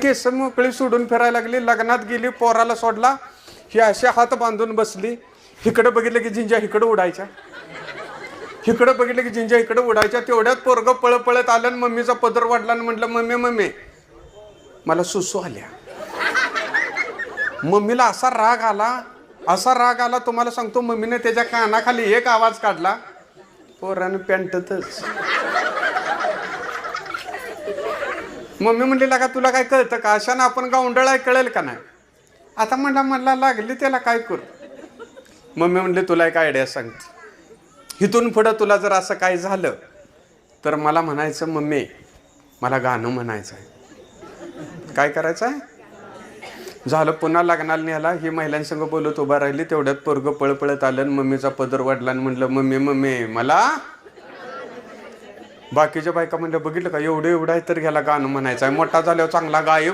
केस मोकळी सोडून फिरायला लागली. लग्नात गेली, पोराला सोडला, ही असे हात बांधून बसली. इकडं बघितलं की झिंजा इकडं उडायच्या, इकडं बघितलं की झिंजा इकडं उडायच्या. तेवढ्यात पोरगं पळत आलं आणि मम्मीचा पदर वाढला आणि म्हटलं, मम्मी मला सुसू आल्या. मम्मीला असा राग आला तुम्हाला सांगतो. मम्मीने त्याच्या कानाखाली एक आवाज काढला, पोरानं पॅन्टतच. मम्मी म्हणली, लागा तुला काय कळतं का? अशानं आपण गावंडळ कळेल का नाही? आता म्हणला लागली त्याला काय करू? मम्मी म्हणली, तुला एक आयडिया सांगते. इथून पुढं तुला जर असं काय झालं तर मला म्हणायचं, मम्मी मला गाणं म्हणायचं आहे. काय करायचं आहे? झालं. पुन्हा लग्नाला न्याला. ही महिलांसंग बोलत उभा राहिली. तेवढ्यात पोरगं पळत आलं आणि मम्मीचा पदर वाढला आणि म्हणलं, मम्मी मला. बाकीच्या बायका म्हणलं, बघितलं का एवढं आहे तर घ्याला गाणं म्हणायचं आहे. मोठा झाल्यावर चांगला गायक